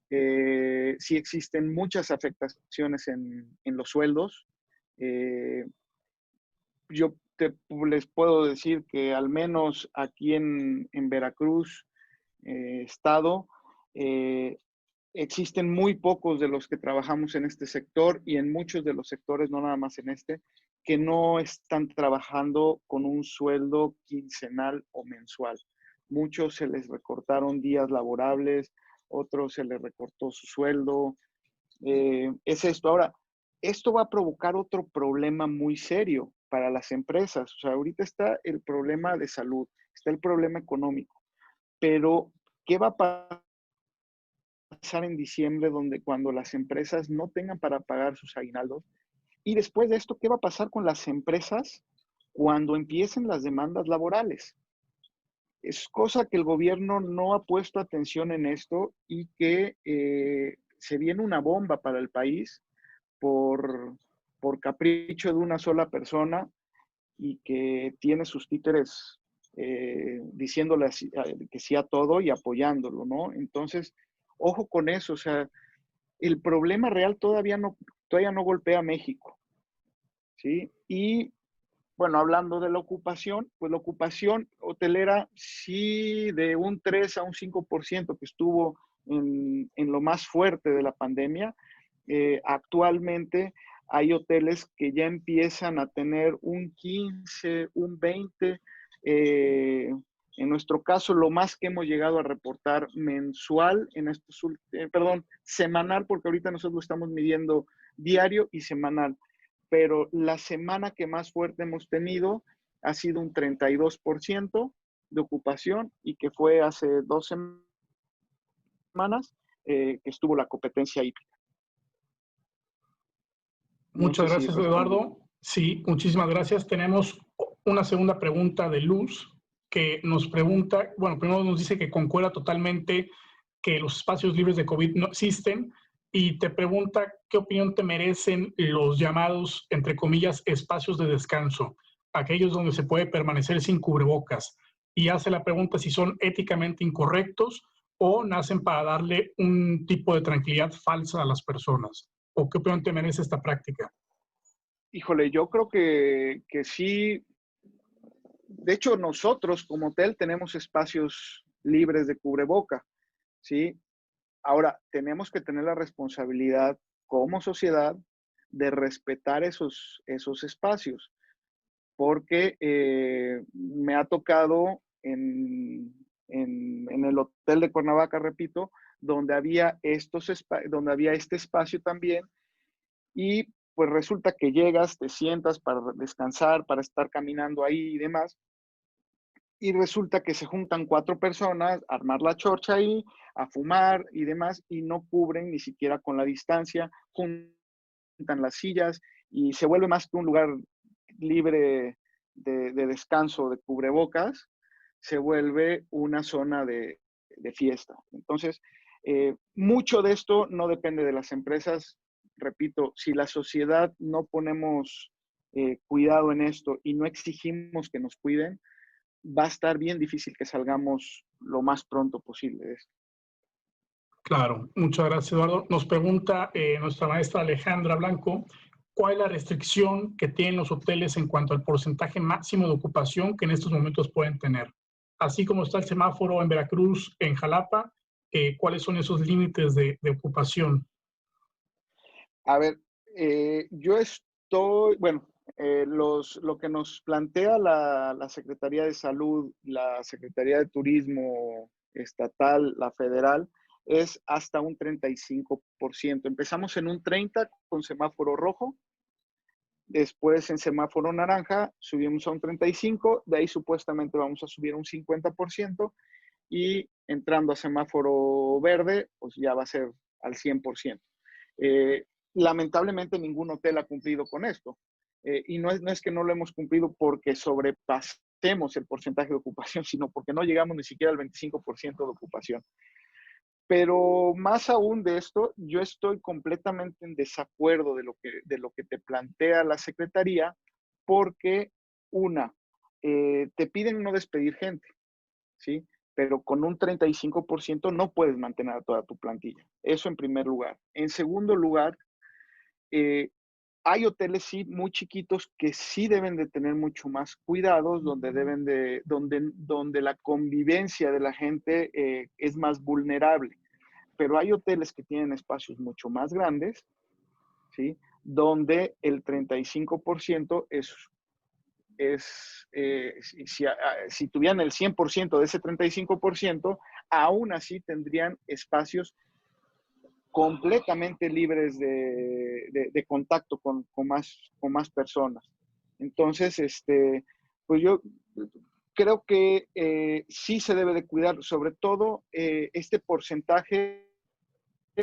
sí existen muchas afectaciones en los sueldos. Yo les puedo decir que al menos aquí en Veracruz, estado, existen muy pocos de los que trabajamos en este sector y en muchos de los sectores, no nada más en este, que no están trabajando con un sueldo quincenal o mensual. Muchos se les recortaron días laborables, otros se les recortó su sueldo. Es esto. Ahora, esto va a provocar otro problema muy serio para las empresas. O sea, ahorita está el problema de salud, está el problema económico, pero ¿qué va a pasar en diciembre cuando las empresas no tengan para pagar sus aguinaldos? Y después de esto, ¿qué va a pasar con las empresas cuando empiecen las demandas laborales? Es cosa que el gobierno no ha puesto atención en esto y que se viene una bomba para el país por capricho de una sola persona y que tiene sus títeres diciéndole que sí a todo y apoyándolo, ¿no? Entonces, ojo con eso. O sea, el problema real todavía no golpea a México, ¿sí? Y, bueno, hablando de la ocupación, pues la ocupación hotelera sí de un 3 a un 5% que estuvo en lo más fuerte de la pandemia. Actualmente hay hoteles que ya empiezan a tener un 15, un 20. En nuestro caso, lo más que hemos llegado a reportar mensual, semanal, porque ahorita nosotros lo estamos midiendo diario y semanal, pero la semana que más fuerte hemos tenido ha sido un 32% de ocupación y que fue hace 2 semanas que estuvo la competencia hípica. Muchas gracias, Eduardo. Sí, muchísimas gracias. Tenemos una segunda pregunta de Luz que nos pregunta, bueno, primero nos dice que concuerda totalmente que los espacios libres de COVID no existen y te pregunta qué opinión te merecen los llamados, entre comillas, espacios de descanso. aquellos donde se puede permanecer sin cubrebocas, y hace la pregunta si son éticamente incorrectos o nacen para darle un tipo de tranquilidad falsa a las personas. ¿O qué opinión te merece esta práctica? Híjole, yo creo que sí. De hecho, nosotros como hotel tenemos espacios libres de cubreboca, ¿sí? Ahora, tenemos que tener la responsabilidad como sociedad de respetar esos espacios, porque me ha tocado en el hotel de Cuernavaca, repito, donde había este espacio también, y pues resulta que llegas, te sientas para descansar, para estar caminando ahí y demás, y resulta que se juntan 4 personas a armar la chorcha ahí, a fumar y demás, y no cubren ni siquiera con la distancia, juntan las sillas y se vuelve más que un lugar libre de descanso, de cubrebocas, se vuelve una zona de fiesta. Entonces, mucho de esto no depende de las empresas. Repito, si la sociedad no ponemos cuidado en esto y no exigimos que nos cuiden, va a estar bien difícil que salgamos lo más pronto posible de esto. Claro, muchas gracias, Eduardo. Nos pregunta nuestra maestra Alejandra Blanco, ¿cuál es la restricción que tienen los hoteles en cuanto al porcentaje máximo de ocupación que en estos momentos pueden tener? Así como está el semáforo en Veracruz, en Jalapa, ¿cuáles son esos límites de ocupación? A ver, yo estoy, bueno, lo que nos plantea la Secretaría de Salud, la Secretaría de Turismo estatal, la federal, es hasta un 35%. Empezamos en un 30% con semáforo rojo, después en semáforo naranja subimos a un 35%, de ahí supuestamente vamos a subir a un 50%, y entrando a semáforo verde, pues ya va a ser al 100%. Eh, Lamentablemente ningún hotel ha cumplido con esto. Y no es que no lo hemos cumplido porque sobrepasemos el porcentaje de ocupación, sino porque no llegamos ni siquiera al 25% de ocupación. Pero más aún de esto, yo estoy completamente en desacuerdo de lo que te plantea la Secretaría, porque te piden no despedir gente, ¿sí? Pero con un 35% no puedes mantener a toda tu plantilla. Eso en primer lugar. En segundo lugar, hay hoteles sí muy chiquitos que sí deben de tener mucho más cuidados, donde la convivencia de la gente es más vulnerable. Pero hay hoteles que tienen espacios mucho más grandes, ¿sí? Donde el 35% si tuvieran el 100% de ese 35%, aún así tendrían espacios completamente libres de contacto con más personas. Entonces, pues yo creo que sí se debe de cuidar, sobre todo este porcentaje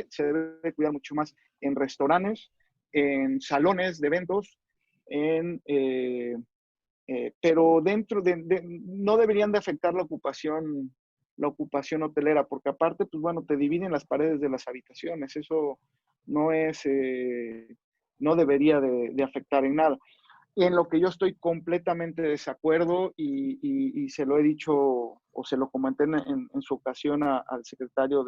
se debe de cuidar mucho más en restaurantes, en salones de eventos, pero no deberían de afectar la ocupación hotelera, porque aparte, pues bueno, te dividen las paredes de las habitaciones. Eso no no debería de afectar en nada. Y en lo que yo estoy completamente de desacuerdo, y se lo he dicho o se lo comenté en su ocasión al secretario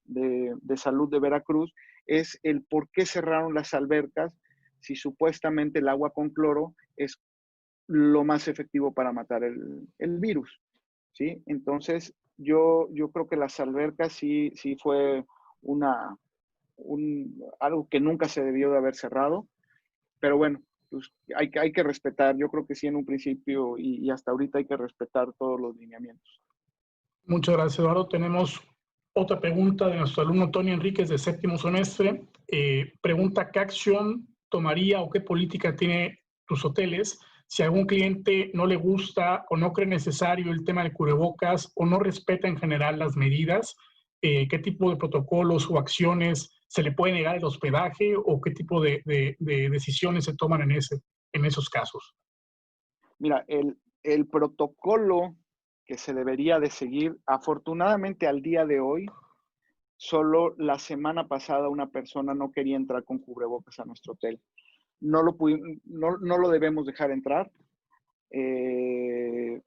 de Salud de Veracruz, es el por qué cerraron las albercas si supuestamente el agua con cloro es lo más efectivo para matar el virus, ¿sí? Entonces, yo creo que las albercas sí fue algo que nunca se debió de haber cerrado, pero bueno, pues hay que respetar. Yo creo que sí en un principio y hasta ahorita hay que respetar todos los lineamientos. Muchas gracias, Eduardo. Tenemos otra pregunta de nuestro alumno Tony Enríquez de séptimo semestre. Pregunta, ¿qué acción tomaría o qué política tiene tus hoteles si a algún cliente no le gusta o no cree necesario el tema de cubrebocas o no respeta en general las medidas? ¿Qué tipo de protocolos o acciones se le puede negar el hospedaje o qué tipo de decisiones se toman en esos casos? Mira, el protocolo que se debería de seguir, afortunadamente al día de hoy, solo la semana pasada una persona no quería entrar con cubrebocas a nuestro hotel. No lo debemos dejar entrar. De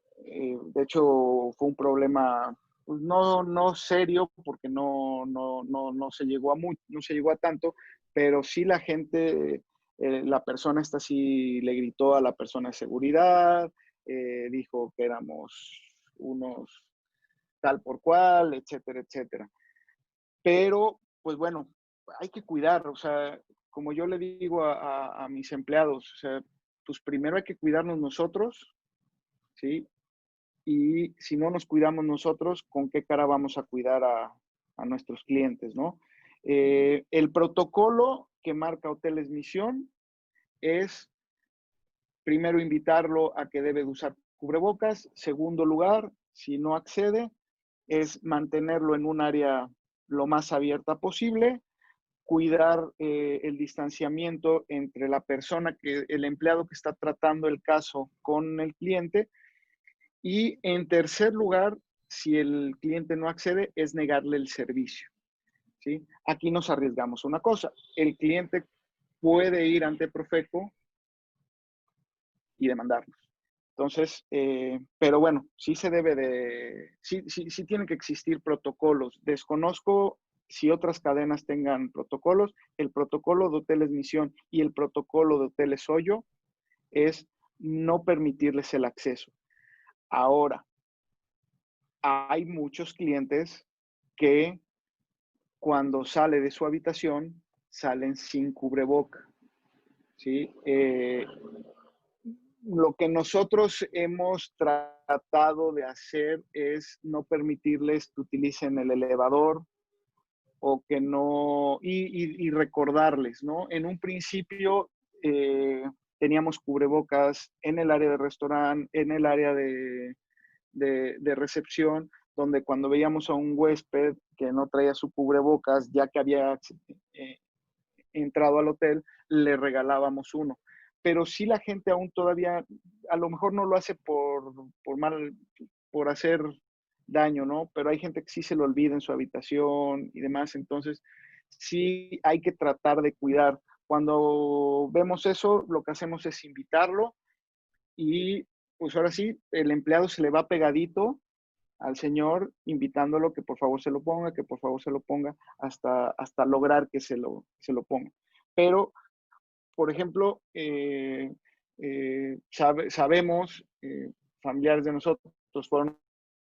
hecho, fue un problema pues, no serio porque no se llegó no se llegó a tanto, pero sí la gente, la persona esta sí le gritó a la persona de seguridad, dijo que éramos unos tal por cual, etcétera, etcétera. Pero, pues bueno, hay que cuidar, o sea, como yo le digo a mis empleados, o sea, pues primero hay que cuidarnos nosotros, ¿sí? Y si no nos cuidamos nosotros, ¿con qué cara vamos a cuidar a nuestros clientes, no? El protocolo que marca Hoteles Misión es, primero, invitarlo a que debe de usar cubrebocas. Segundo lugar, si no accede, es mantenerlo en un área lo más abierta posible, cuidar el distanciamiento entre la persona, el empleado que está tratando el caso con el cliente. Y en tercer lugar, si el cliente no accede, es negarle el servicio, ¿sí? Aquí nos arriesgamos una cosa. El cliente puede ir ante Profeco y demandarnos. Entonces, pero bueno, sí se debe sí tienen que existir protocolos. Desconozco si otras cadenas tengan protocolos. El protocolo de Hoteles Misión y el protocolo de Hoteles Hoyo es no permitirles el acceso. Ahora, hay muchos clientes que cuando sale de su habitación salen sin cubreboca, ¿sí? Lo que nosotros hemos tratado de hacer es no permitirles que utilicen el elevador o que no, y recordarles, ¿no? En un principio teníamos cubrebocas en el área de restaurante, en el área de recepción, donde cuando veíamos a un huésped que no traía su cubrebocas, ya que había entrado al hotel, le regalábamos uno. Pero sí la gente aún todavía, a lo mejor no lo hace por hacer daño, ¿no? Pero hay gente que sí se lo olvida en su habitación y demás, entonces sí hay que tratar de cuidar. Cuando vemos eso, lo que hacemos es invitarlo y pues ahora sí, el empleado se le va pegadito al señor invitándolo que por favor se lo ponga, que por favor se lo ponga, hasta lograr que se lo ponga. Pero, por ejemplo, sabemos, familiares de nosotros fueron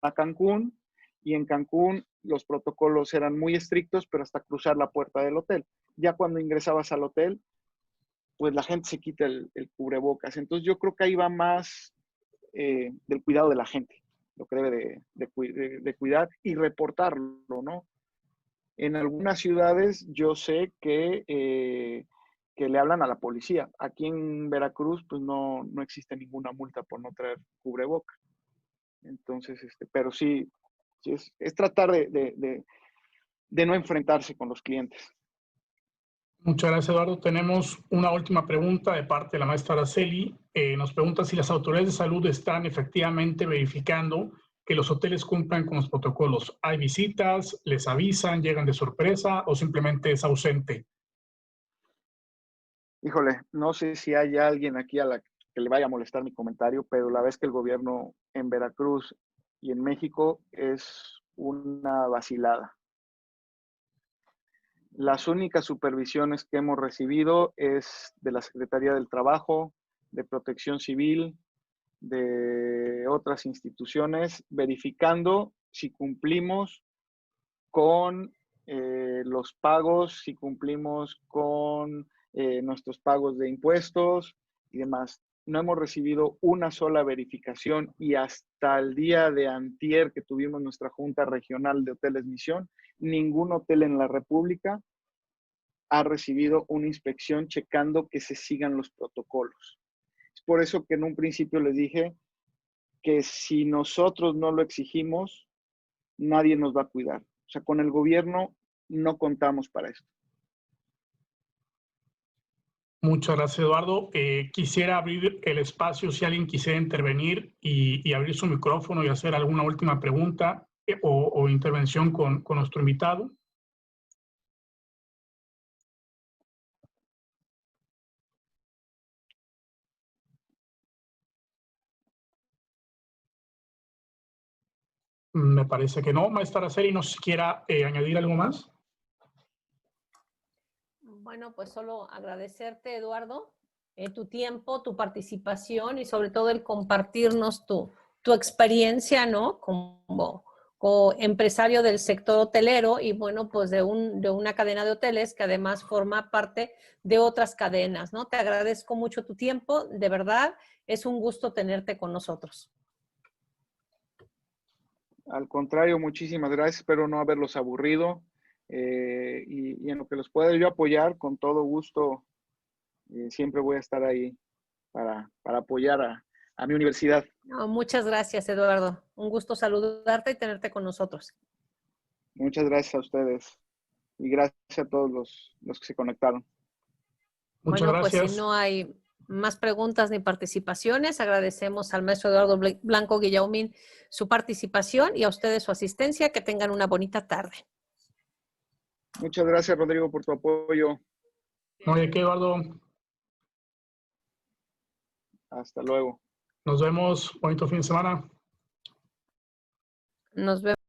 a Cancún y en Cancún los protocolos eran muy estrictos, pero hasta cruzar la puerta del hotel. Ya cuando ingresabas al hotel, pues la gente se quita el cubrebocas. Entonces yo creo que ahí va más del cuidado de la gente, lo que debe de cuidar y reportarlo, ¿no? En algunas ciudades yo sé que le hablan a la policía. Aquí en Veracruz, pues no existe ninguna multa por no traer cubreboca. Entonces, pero sí es tratar de no enfrentarse con los clientes. Muchas gracias, Eduardo. Tenemos una última pregunta de parte de la maestra Araceli. Nos pregunta si las autoridades de salud están efectivamente verificando que los hoteles cumplan con los protocolos. ¿Hay visitas? ¿Les avisan? ¿Llegan de sorpresa? ¿O simplemente es ausente? Híjole, no sé si hay alguien aquí a la que le vaya a molestar mi comentario, pero la vez que el gobierno en Veracruz y en México es una vacilada. Las únicas supervisiones que hemos recibido es de la Secretaría del Trabajo, de Protección Civil, de otras instituciones, verificando si cumplimos con los pagos, si cumplimos con nuestros pagos de impuestos y demás. No hemos recibido una sola verificación y hasta el día de antier que tuvimos nuestra Junta Regional de Hoteles Misión, ningún hotel en la República ha recibido una inspección checando que se sigan los protocolos. Es por eso que en un principio les dije que si nosotros no lo exigimos, nadie nos va a cuidar. O sea, con el gobierno no contamos para esto. Muchas gracias, Eduardo. Quisiera abrir el espacio si alguien quisiera intervenir y abrir su micrófono y hacer alguna última pregunta o intervención con nuestro invitado. Me parece que no. Maestra Araceli, ¿no sé si quiera añadir algo más? Bueno, pues solo agradecerte, Eduardo, tu tiempo, tu participación y sobre todo el compartirnos tu experiencia, ¿no? Como empresario del sector hotelero y bueno, pues de una cadena de hoteles que además forma parte de otras cadenas, ¿no? Te agradezco mucho tu tiempo, de verdad, es un gusto tenerte con nosotros. Al contrario, muchísimas gracias. Espero no haberlos aburrido. Y en lo que los pueda yo apoyar, con todo gusto, siempre voy a estar ahí para apoyar a mi universidad. No, muchas gracias, Eduardo. Un gusto saludarte y tenerte con nosotros. Muchas gracias a ustedes y gracias a todos los que se conectaron. Muchas Bueno, pues si gracias. no hay más preguntas ni participaciones, agradecemos al maestro Eduardo Blanco Guillaumín su participación y a ustedes su asistencia. Que tengan una bonita tarde. Muchas gracias, Rodrigo, por tu apoyo. No hay de qué, Eduardo. Hasta luego. Nos vemos. Bonito fin de semana. Nos vemos.